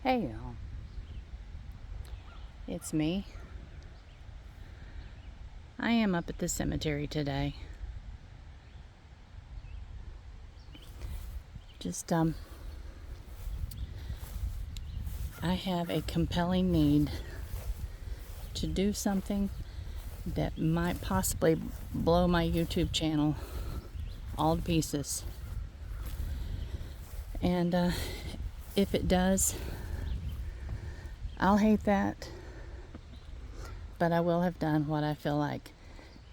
Hey y'all, it's me. I am up at the cemetery today. Just, I have a compelling need to do something that might possibly blow my YouTube channel all to pieces. And if it does, I'll hate that, but I will have done what I feel like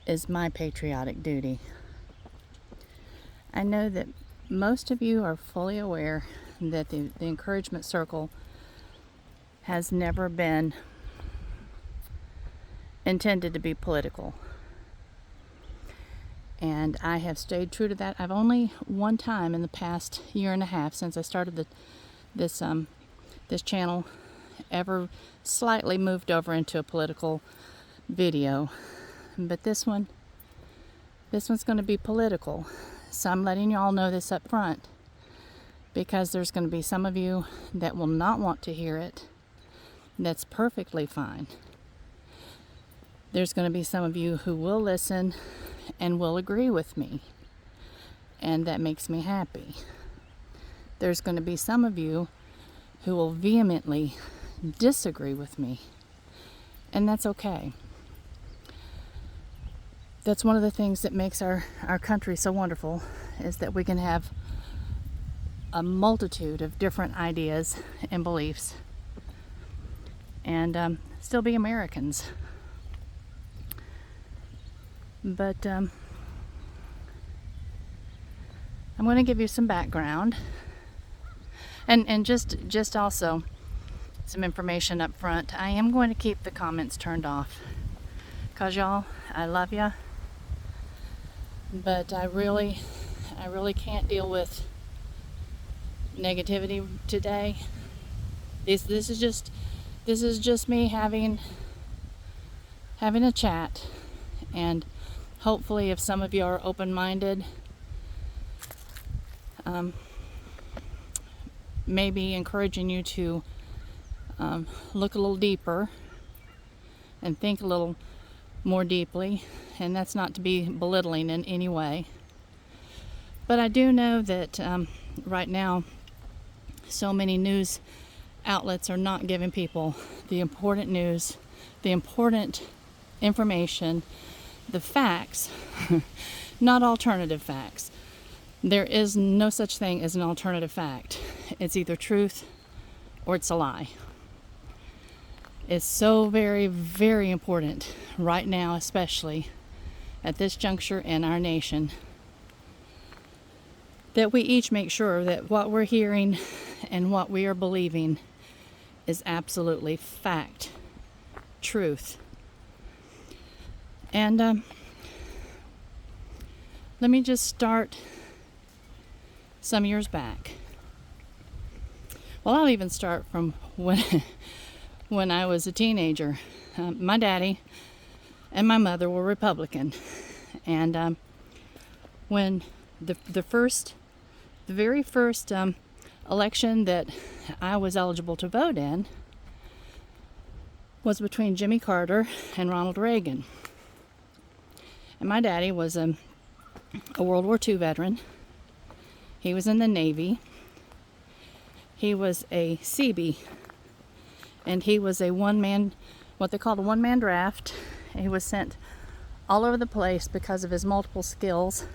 is my patriotic duty. I know that most of you are fully aware that the encouragement circle has never been intended to be political. And I have stayed true to that. I've only one time in the past year and a half since I started this channel ever slightly moved over into a political video. But this one's going to be political. So I'm letting you all know this up front, because there's going to be some of you that will not want to hear it. That's perfectly fine. There's going to be some of you who will listen and will agree with me, and that makes me happy. There's going to be some of you who will vehemently disagree with me, and that's okay. That's one of the things that makes our country so wonderful, is that we can have a multitude of different ideas and beliefs and still be Americans. But I'm going to give you some background and just also some information up front. I am going to keep the comments turned off, because y'all, I love ya, but I really can't deal with negativity today. This is just me having a chat, and hopefully if some of you are open-minded, maybe encouraging you to look a little deeper and think a little more deeply. And that's not to be belittling in any way, but I do know that right now so many news outlets are not giving people the important news, the important information, the facts, not alternative facts. There is no such thing as an alternative fact. It's either truth or it's a lie. It's so very, very important right now, especially at this juncture in our nation, that we each make sure that what we're hearing and what we are believing is absolutely fact, truth. And let me just start some years back. Well, I'll even start from when I was a teenager. My daddy and my mother were Republican, and when the very first election that I was eligible to vote in was between Jimmy Carter and Ronald Reagan. And my daddy was a World War II veteran. He was in the Navy. He was a Seabee, and he was a what they called a one-man draft. He was sent all over the place because of his multiple skills.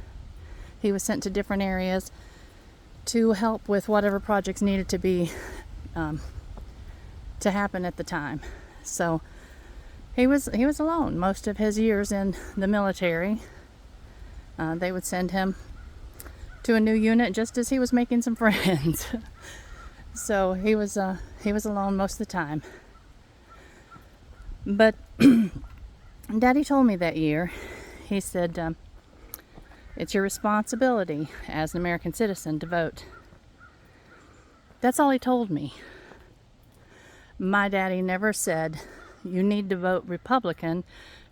He was sent to different areas to help with whatever projects needed to be to happen at the time. So he was alone most of his years in the military. They would send him to a new unit just as he was making some friends. So he was alone most of the time. But Daddy told me that year, he said, it's your responsibility as an American citizen to vote. That's all he told me. My daddy never said, you need to vote Republican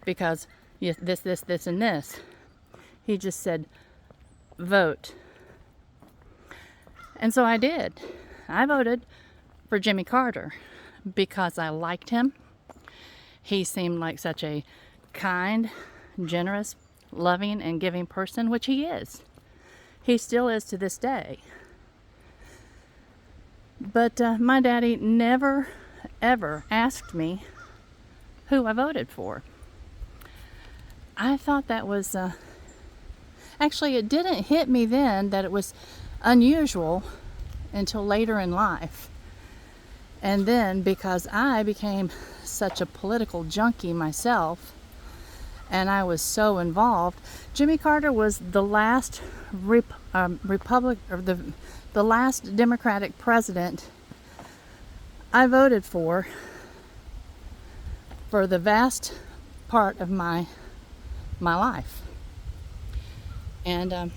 because this, and this. He just said, vote. And so I did. I voted for Jimmy Carter because I liked him. He seemed like such a kind, generous, loving, and giving person, which he is. He still is to this day. But my daddy never, ever asked me who I voted for. I thought that was... Actually, it didn't hit me then that it was unusual until later in life. And then, because I became such a political junkie myself, and I was so involved, Jimmy Carter was the last the last Democratic president I voted for the vast part of my life. And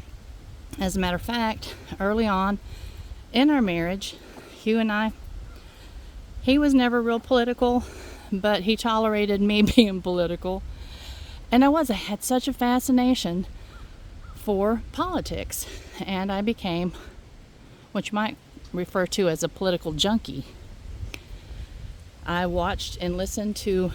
as a matter of fact, early on in our marriage, Hugh and I, he was never real political, but he tolerated me being political. And I had such a fascination for politics, and I became what you might refer to as a political junkie. I watched and listened to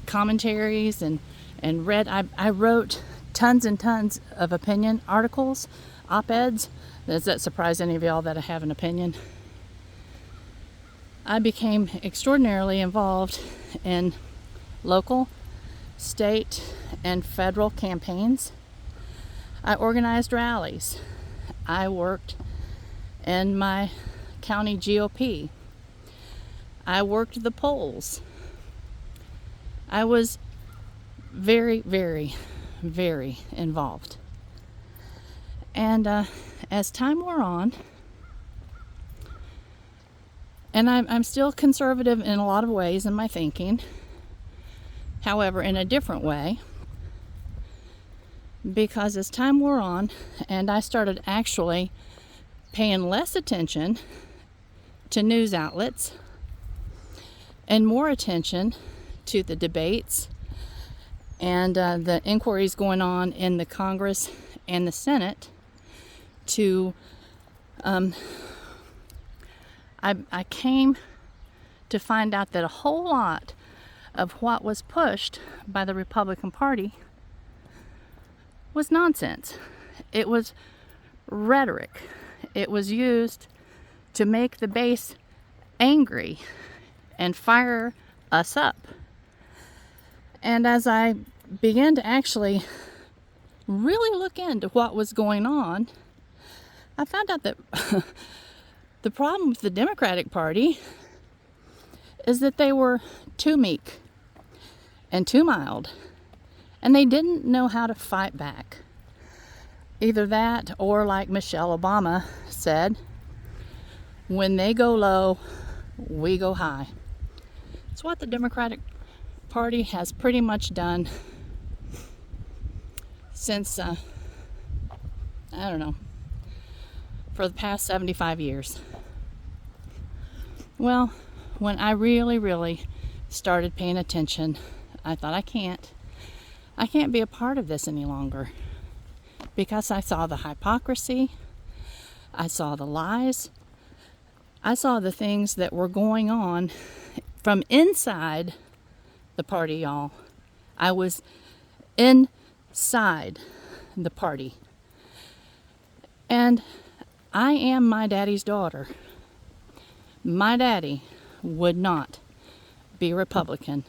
commentaries and read. I wrote tons and tons of opinion articles, op-eds. Does that surprise any of y'all that I have an opinion? I became extraordinarily involved in local, state, and federal campaigns. I organized rallies. I worked in my county GOP. I worked the polls. I was very, very, very involved. And as time wore on, and I'm still conservative in a lot of ways in my thinking, however, in a different way, because as time wore on and I started actually paying less attention to news outlets and more attention to the debates and the inquiries going on in the Congress and the Senate, I came to find out that a whole lot of what was pushed by the Republican Party was nonsense. It was rhetoric. It was used to make the base angry and fire us up. And as I began to actually really look into what was going on, I found out that the problem with the Democratic Party is that they were too meek and too mild, and they didn't know how to fight back. Either that, or like Michelle Obama said, when they go low, we go high. It's what the Democratic Party has pretty much done since, I don't know, for the past 75 years. Well, when I really, really started paying attention, I thought I can't be a part of this any longer, because I saw the hypocrisy, I saw the lies, I saw the things that were going on from inside the party, y'all. I was inside the party. And I am my daddy's daughter. My daddy would not be Republican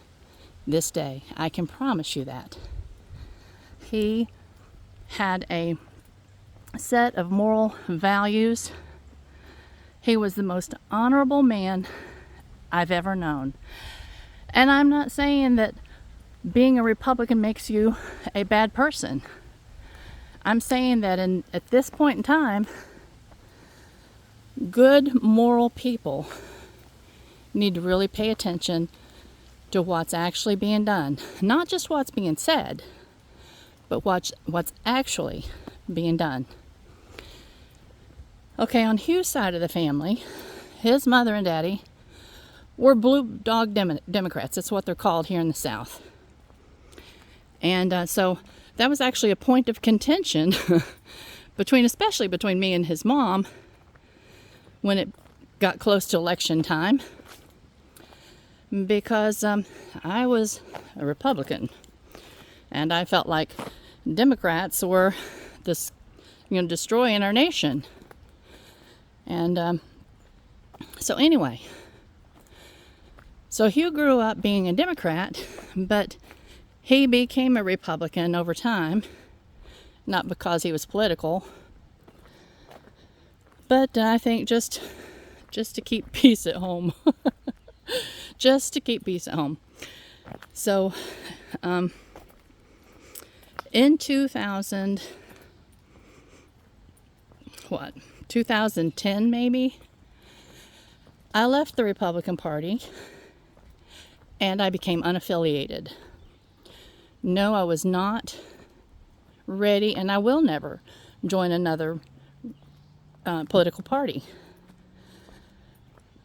this day. I can promise you that. He had a set of moral values. He was the most honorable man I've ever known. And I'm not saying that being a Republican makes you a bad person. I'm saying that at this point in time, good moral people need to really pay attention to what's actually being done. Not just what's being said, but what's actually being done. Okay, on Hugh's side of the family, his mother and daddy were blue dog Democrats. That's what they're called here in the South. And so that was actually a point of contention especially between me and his mom, when it got close to election time, because I was a Republican, and I felt like Democrats were destroying our nation. And so anyway, so Hugh grew up being a Democrat, but he became a Republican over time, not because he was political, but I think just to keep peace at home. Just to keep peace at home. So, in 2010 maybe, I left the Republican Party and I became unaffiliated. No, I was not ready, and I will never join another political party.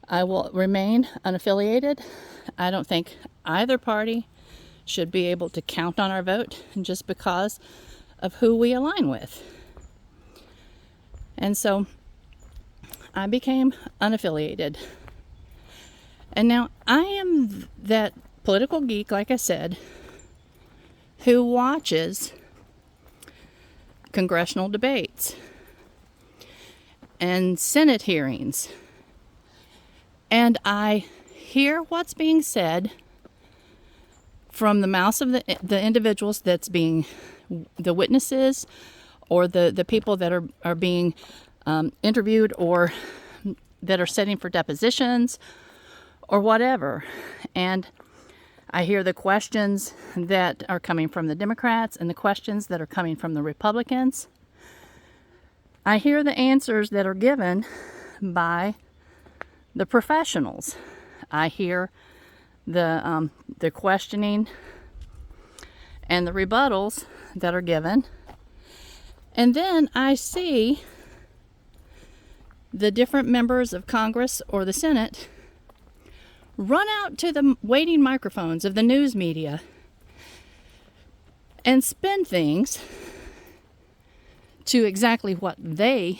I will remain unaffiliated. I don't think either party should be able to count on our vote just because of who we align with. And so I became unaffiliated. And now I am that political geek, like I said, who watches congressional debates and Senate hearings. And I hear what's being said from the mouths of the individuals that's being, the witnesses, or the people that are being interviewed, or that are sitting for depositions, or whatever. And I hear the questions that are coming from the Democrats and the questions that are coming from the Republicans. I hear the answers that are given by the professionals. I hear the questioning and the rebuttals that are given. And then I see the different members of Congress or the Senate run out to the waiting microphones of the news media and spin things to exactly what they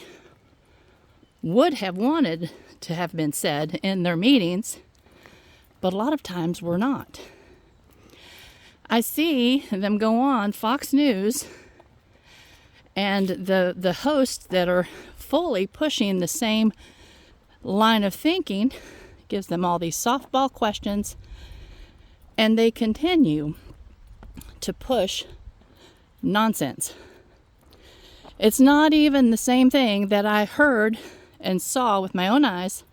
would have wanted to have been said in their meetings, but a lot of times were not. I see them go on Fox News and the hosts that are fully pushing the same line of thinking, gives them all these softball questions, and they continue to push nonsense. It's not even the same thing that I heard and saw with my own eyes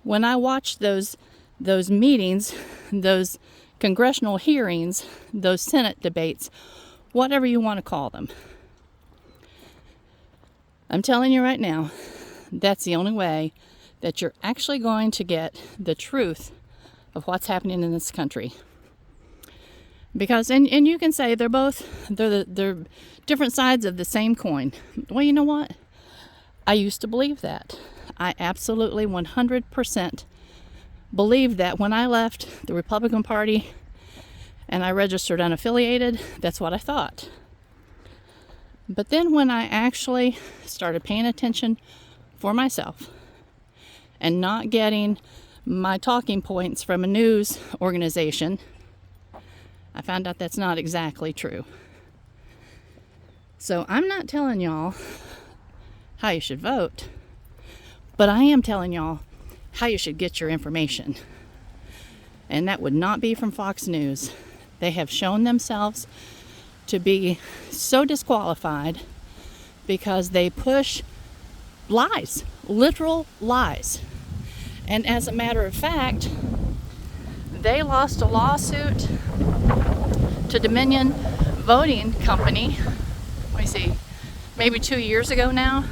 when I watched those meetings, those congressional hearings, those Senate debates, whatever you want to call them. I'm telling you right now, that's the only way that you're actually going to get the truth of what's happening in this country. Because, and you can say they're different sides of the same coin. Well, you know what? I used to believe that. I absolutely 100% believed that when I left the Republican Party and I registered unaffiliated, that's what I thought. But then when I actually started paying attention for myself and not getting my talking points from a news organization, I found out that's not exactly true. So I'm not telling y'all how you should vote, but I am telling y'all how you should get your information. And that would not be from Fox News. They have shown themselves to be so disqualified because they push lies, literal lies. And as a matter of fact, they lost a lawsuit to Dominion Voting Company, maybe 2 years ago now,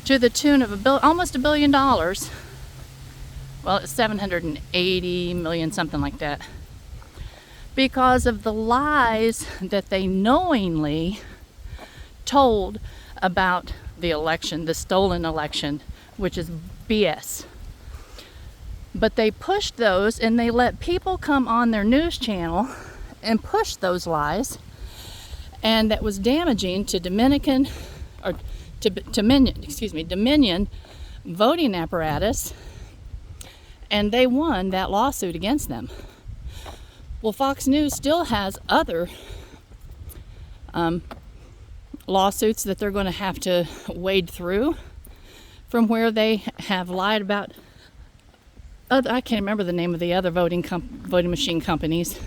to the tune of almost $1 billion. Well, it's 780 million, something like that, because of the lies that they knowingly told about the election, the stolen election, which is BS. But they pushed those, and they let people come on their news channel and push those lies, and that was damaging to Dominion voting apparatus, and they won that lawsuit against them. Well, Fox News still has other lawsuits that they're going to have to wade through from where they have lied about I can't remember the name of the other voting machine companies,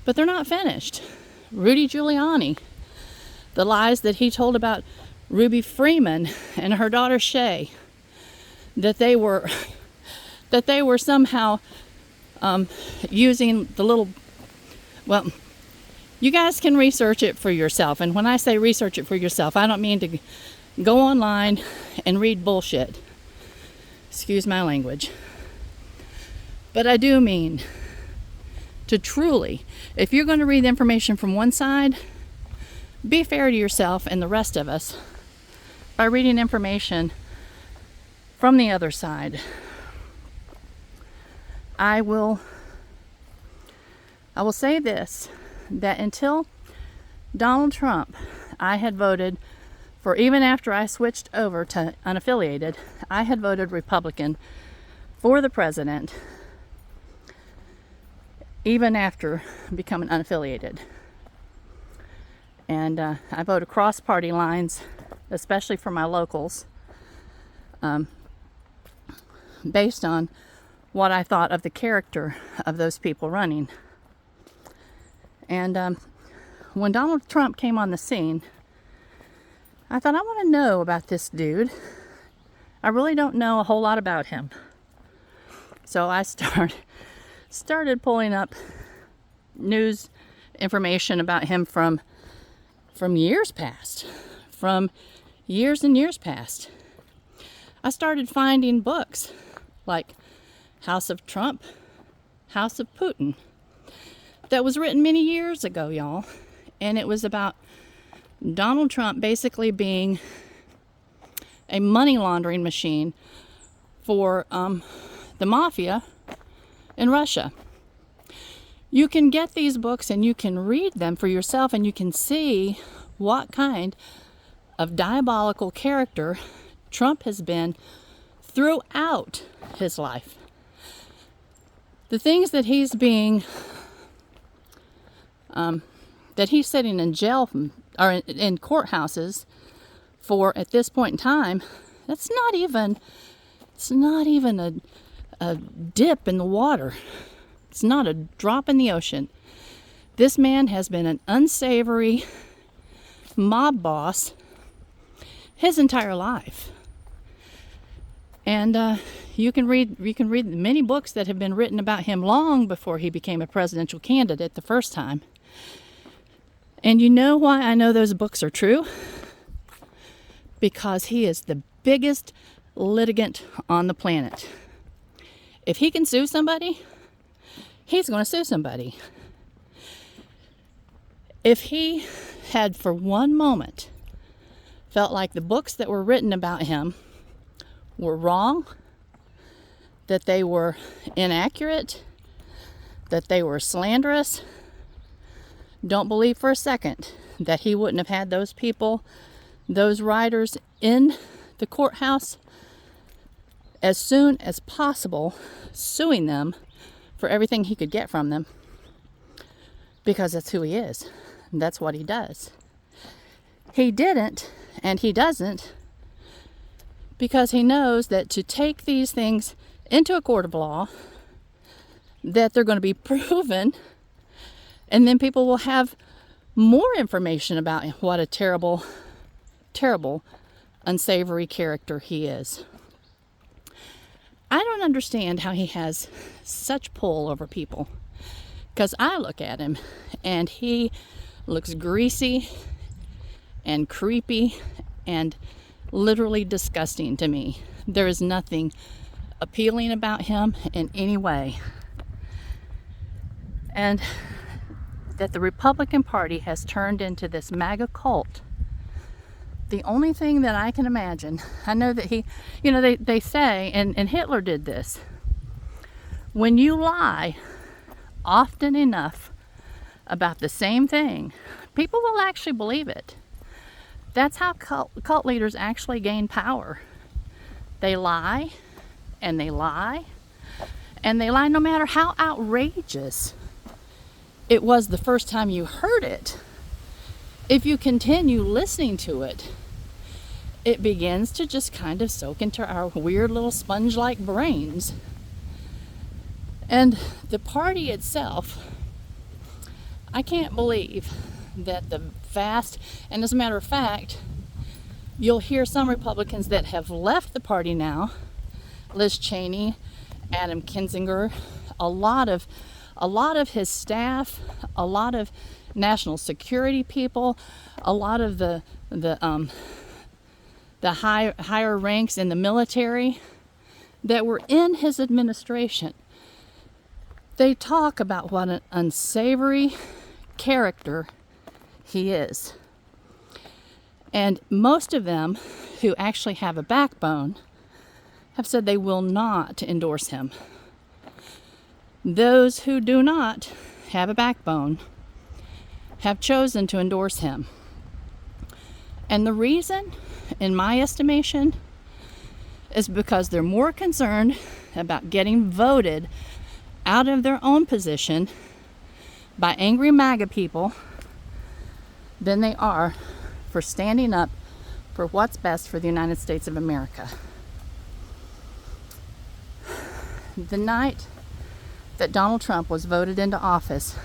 but they're not finished. Rudy Giuliani, the lies that he told about Ruby Freeman and her daughter Shay, that they were somehow using the little, well, you guys can research it for yourself. And when I say research it for yourself, I don't mean to go online and read bullshit. Excuse my language. But I do mean to truly, if you're going to read the information from one side, be fair to yourself and the rest of us by reading information from the other side. I will say this, that until Donald Trump, I had voted for, even after I switched over to unaffiliated, I had voted Republican for the president, even after becoming unaffiliated. And I vote across party lines, especially for my locals, based on what I thought of the character of those people running. And when Donald Trump came on the scene, I thought, I want to know about this dude. I really don't know a whole lot about him. So I started pulling up news information about him from years past, from years and years past. I started finding books like House of Trump, House of Putin, that was written many years ago, y'all. And it was about Donald Trump basically being a money laundering machine for the mafia in Russia. You can get these books and you can read them for yourself, and you can see what kind of diabolical character Trump has been throughout his life. The things that he's being, that he's sitting in jail or in courthouses for at this point in time, it's not even a dip in the water. It's not a drop in the ocean. This man has been an unsavory mob boss his entire life. And you can read many books that have been written about him long before he became a presidential candidate the first time. And you know why I know those books are true? Because he is the biggest litigant on the planet. If he can sue somebody, he's going to sue somebody. If he had for one moment felt like the books that were written about him were wrong, that they were inaccurate, that they were slanderous, don't believe for a second that he wouldn't have had those people, those writers in the courthouse as soon as possible, suing them for everything he could get from them, because that's who he is. And that's what he does. He didn't, and he doesn't, because he knows that to take these things into a court of law, that they're going to be proven, and then people will have more information about what a terrible, terrible, unsavory character he is. I don't understand how he has such pull over people, because I look at him and he looks greasy and creepy and literally disgusting to me. There is nothing appealing about him in any way. And that the Republican Party has turned into this MAGA cult. The only thing that I can imagine, I know that he, they say, and Hitler did this, when you lie often enough about the same thing, people will actually believe it. That's how cult leaders actually gain power. They lie, and they lie, and they lie no matter how outrageous it was the first time you heard it. If you continue listening to it, it begins to just kind of soak into our weird little sponge-like brains. And the party itself, I can't believe that the vast, and as a matter of fact, you'll hear some Republicans that have left the party now, Liz Cheney, Adam Kinzinger, a lot of his staff, a lot of national security people, a lot of the higher ranks in the military that were in his administration. They talk about what an unsavory character he is. And most of them who actually have a backbone have said they will not endorse him. Those who do not have a backbone have chosen to endorse him. And the reason, in my estimation, is because they're more concerned about getting voted out of their own position by angry MAGA people than they are for standing up for what's best for the United States of America. The night that Donald Trump was voted into office,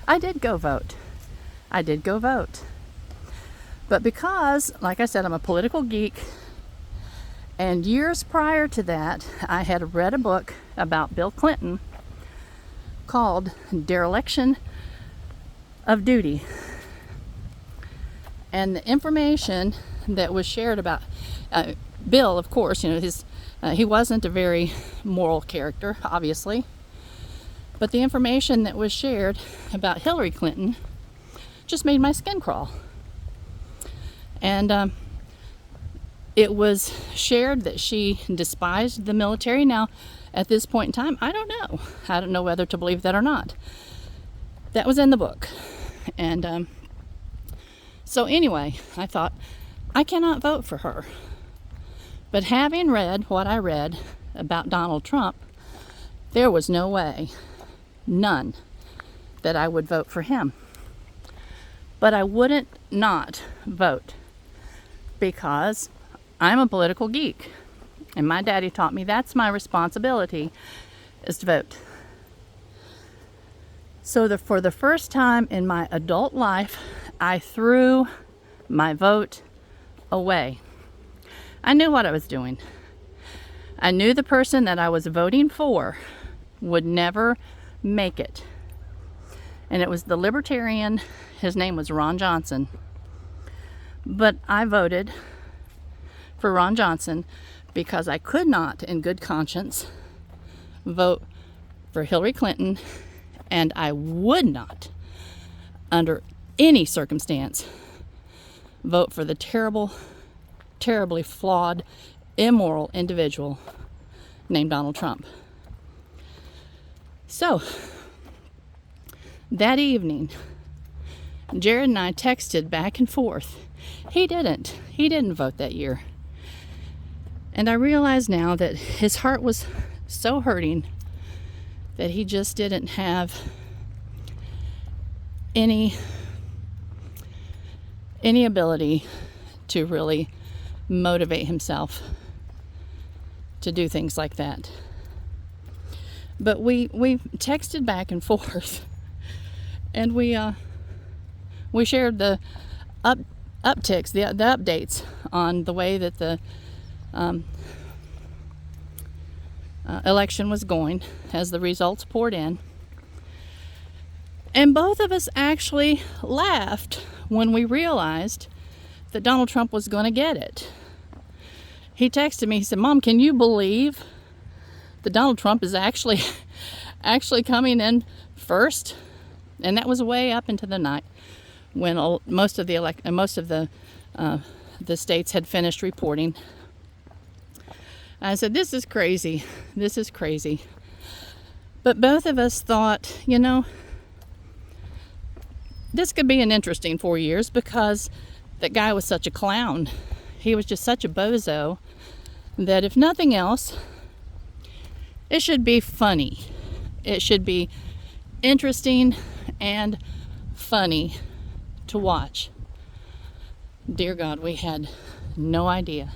I did go vote. But because, like I said, I'm a political geek, and years prior to that, I had read a book about Bill Clinton called Dereliction of Duty. And the information that was shared about Bill, of course, he wasn't a very moral character, obviously. But the information that was shared about Hillary Clinton just made my skin crawl. And it was shared that she despised the military. Now, at this point in time, I don't know. I don't know whether to believe that or not. That was in the book. And so anyway, I thought, I cannot vote for her. But having read what I read about Donald Trump, there was no way, none, that I would vote for him. But I wouldn't not vote because I'm a political geek. And my daddy taught me that's my responsibility, is to vote. So for the first time in my adult life, I threw my vote away. I knew what I was doing. I knew the person that I was voting for would never make it. And it was the Libertarian. His name was Ron Johnson. But I voted for Ron Johnson because I could not, in good conscience, vote for Hillary Clinton, and I would not, under any circumstance, vote for the terribly flawed, immoral individual named Donald Trump. So, that evening, Jared and I texted back and forth. He didn't vote that year. And I realize now that his heart was so hurting that he just didn't have any ability to really motivate himself to do things like that. But we texted back and forth, and we shared the upticks, the updates on the way that the election was going as the results poured in. And both of us actually laughed when we realized that Donald Trump was going to get it. He texted me, he said, "Mom, can you believe that Donald Trump is actually coming in first?" And that was way up into the night when most of the states had finished reporting. I said, this is crazy. But both of us thought, this could be an interesting 4 years because that guy was such a clown. He was just such a bozo that if nothing else, it should be funny. It should be interesting and funny to watch. Dear God, we had no idea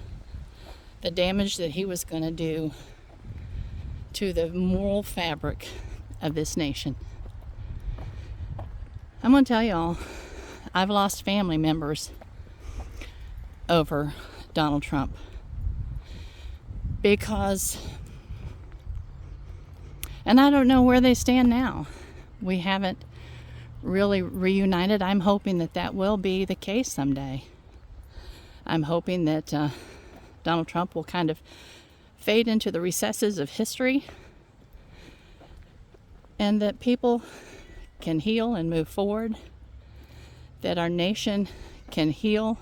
the damage that he was going to do to the moral fabric of this nation. I'm going to tell y'all, I've lost family members over Donald Trump because, and I don't know where they stand now. We haven't really reunited. I'm hoping that that will be the case someday. I'm hoping that Donald Trump will kind of fade into the recesses of history, and that people can heal and move forward, that our nation can heal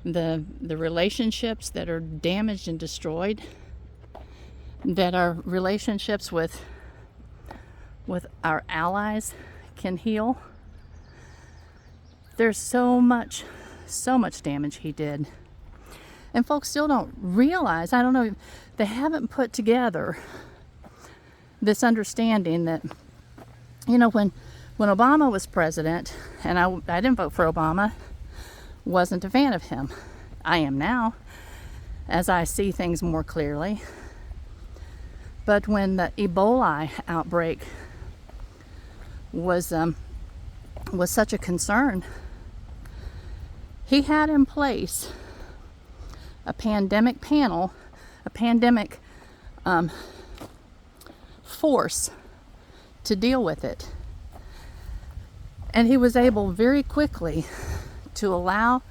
the relationships that are damaged and destroyed, that our relationships with our allies can heal. There's so much damage he did. And folks still don't realize, I don't know, they haven't put together this understanding that, you know, when Obama was president, and I didn't vote for Obama, wasn't a fan of him. I am now, as I see things more clearly. But when the Ebola outbreak was such a concern, he had in place a pandemic panel, a pandemic force to deal with it. And he was able very quickly to allow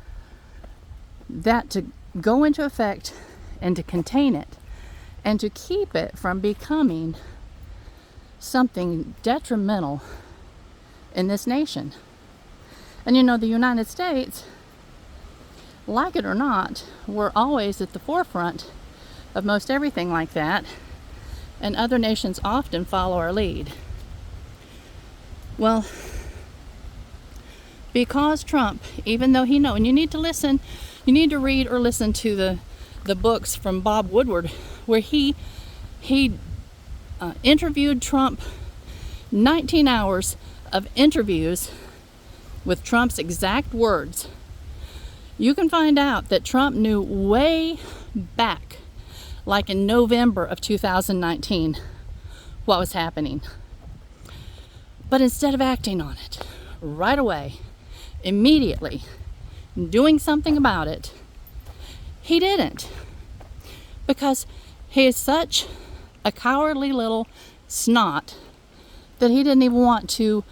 that to go into effect and to contain it and to keep it from becoming something detrimental in this nation. And you know, the United States, like it or not, we're always at the forefront of most everything like that, and other nations often follow our lead. Well, because Trump, even though he knows, and you need to read or listen to the books from Bob Woodward, where he interviewed Trump, 19 hours of interviews with Trump's exact words. You can find out that Trump knew way back, like in November of 2019, what was happening. But instead of acting on it right away, immediately, doing something about it, he didn't. Because he is such a cowardly little snot that he didn't even want to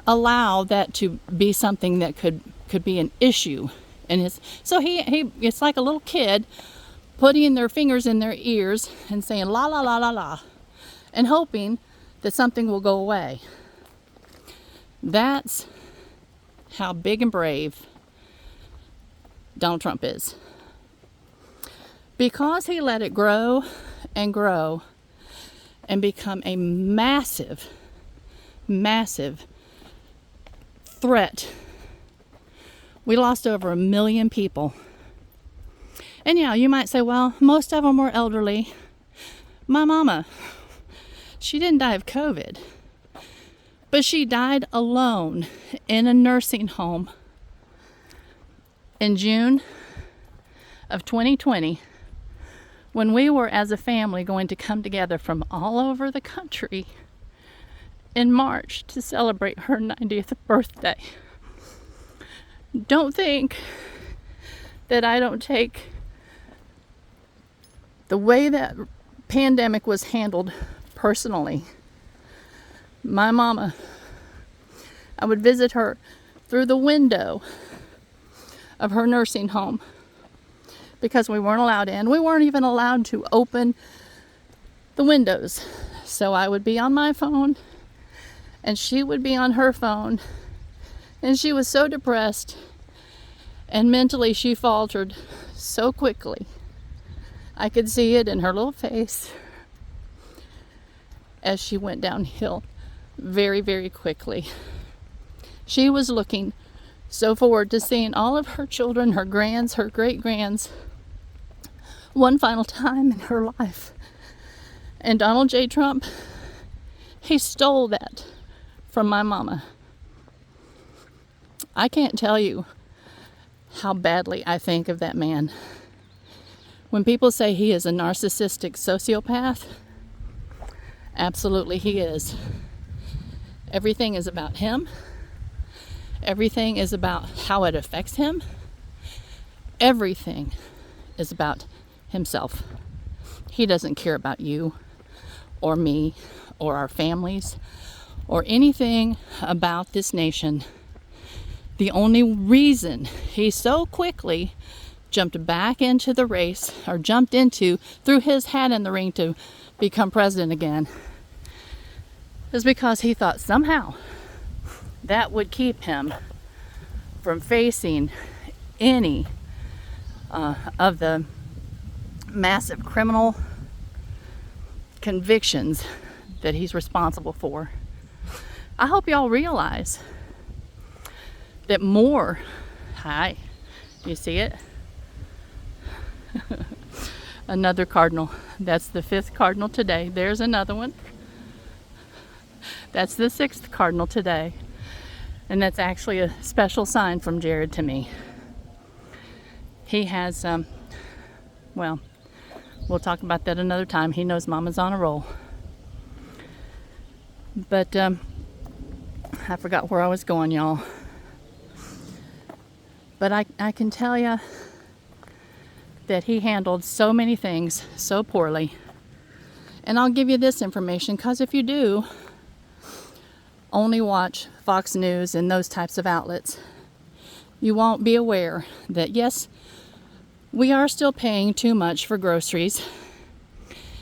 allow that to be something that could be an issue in his. So he it's like a little kid putting their fingers in their ears and saying la la la la la and hoping that something will go away. That's how big and brave Donald Trump is. Because he let it grow and grow and become a massive, massive threat. We lost over 1 million people. And yeah, you might say, well, most of them were elderly. My mama, she didn't die of COVID, but she died alone in a nursing home in June of 2020, when we were as a family going to come together from all over the country in March to celebrate her 90th birthday. Don't think that I don't take the way that pandemic was handled personally. My mama, I would visit her through the window of her nursing home because we weren't allowed in. We weren't even allowed to open the windows. So I would be on my phone and she would be on her phone, and she was so depressed and mentally she faltered so quickly. I could see it in her little face as she went downhill very, very quickly. She was looking so forward to seeing all of her children, her grands, her great-grands, one final time in her life. And Donald J. Trump, he stole that from my mama. I can't tell you how badly I think of that man. When people say he is a narcissistic sociopath, absolutely he is. Everything is about him. Everything is about how it affects him. Everything is about himself. He doesn't care about you or me or our families or anything about this nation. The only reason he so quickly jumped back into the race, or threw his hat in the ring to become president again, is because he thought somehow that would keep him from facing any of the massive criminal convictions that he's responsible for. I hope y'all realize that more, hi, do you see it? Another cardinal. That's the 5th cardinal today. There's another one. That's the 6th cardinal today. And that's actually a special sign from Jared to me. He has, well, we'll talk about that another time. He knows Mama's on a roll. But I forgot where I was going, y'all. But I can tell you that he handled so many things so poorly. And I'll give you this information, because if you do only watch Fox News and those types of outlets, you won't be aware that, yes, we are still paying too much for groceries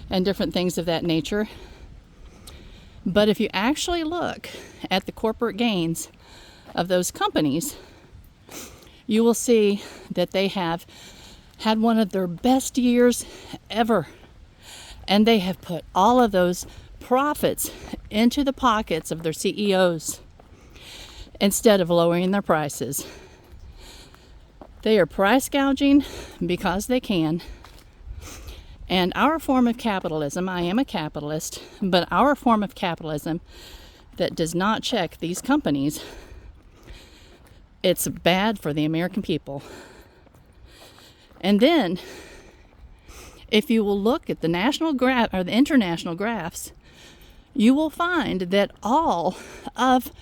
and different things of that nature. But if you actually look at the corporate gains of those companies, you will see that they have had one of their best years ever. And they have put all of those profits into the pockets of their CEOs instead of lowering their prices. They are price gouging because they can. And our form of capitalism, I am a capitalist, but our form of capitalism that does not check these companies, it's bad for the American people. And then, if you will look at the national graph or the international graphs, you will find that all of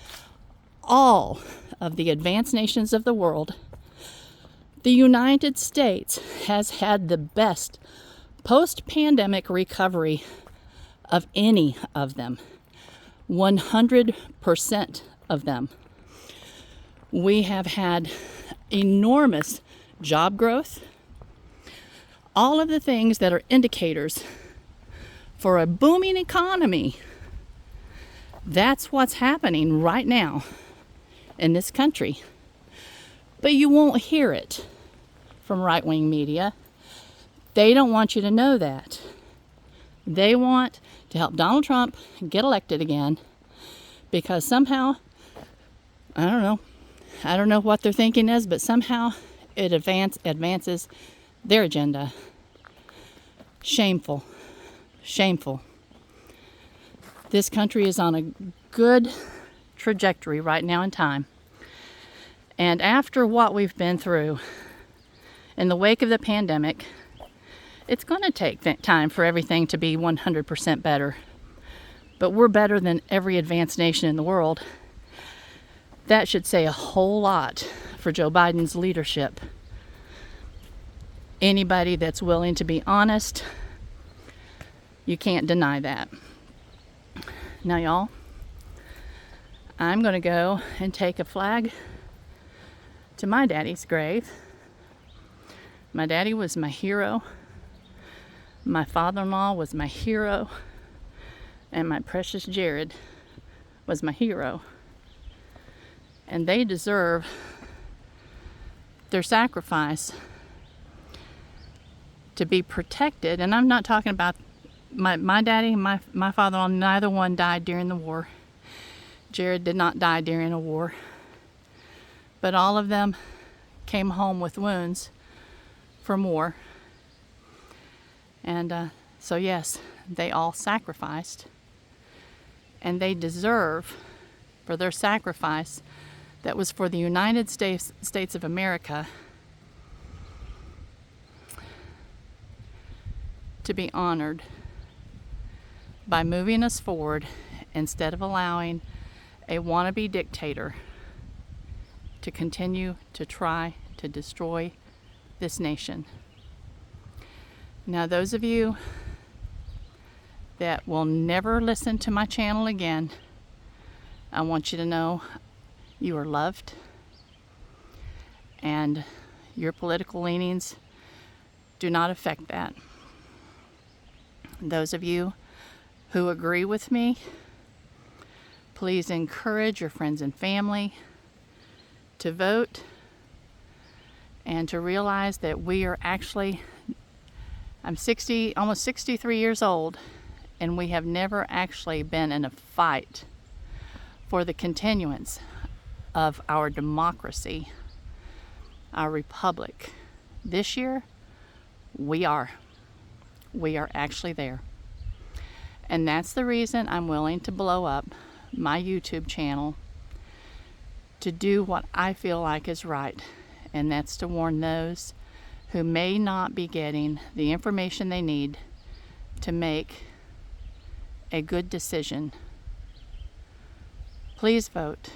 the advanced nations of the world, the United States has had the best post-pandemic recovery of any of them. 100% of them. We have had enormous job growth. All of the things that are indicators for a booming economy. That's what's happening right now in this country. But you won't hear it from right-wing media. They don't want you to know that. They want to help Donald Trump get elected again because somehow, I don't know what their thinking is, but somehow it advances their agenda. Shameful. Shameful. This country is on a good trajectory right now in time. And after what we've been through in the wake of the pandemic, it's going to take time for everything to be 100% better. But we're better than every advanced nation in the world. That should say a whole lot for Joe Biden's leadership. Anybody that's willing to be honest, you can't deny that. Now, y'all, I'm going to go and take a flag to my daddy's grave. My daddy was my hero. My father-in-law was my hero. And my precious Jared was my hero. And they deserve their sacrifice to be protected. And I'm not talking about my daddy and my father-in-law. Neither one died during the war. Jared did not die during a war. But all of them came home with wounds from war. And so yes, they all sacrificed, and they deserve for their sacrifice that was for the United States of America to be honored by moving us forward instead of allowing a wannabe dictator to continue to try to destroy this nation. Now, those of you that will never listen to my channel again, I want you to know you are loved, and your political leanings do not affect that. Those of you who agree with me, please encourage your friends and family to vote and to realize that we are actually, I'm almost 63 years old, and we have never actually been in a fight for the continuance of our democracy, our republic. This year, we are actually there. And that's the reason I'm willing to blow up my YouTube channel to do what I feel like is right, and that's to warn those who may not be getting the information they need to make a good decision. Please vote.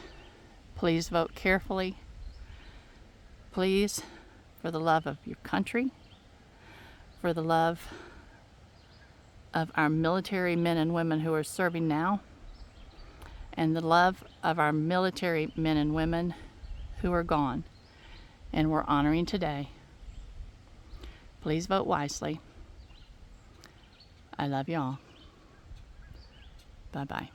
Please vote carefully. Please, for the love of your country, for the love of our military men and women who are serving now, and the love of our military men and women who are gone and we're honoring today. Please vote wisely. I love you all. Bye-bye.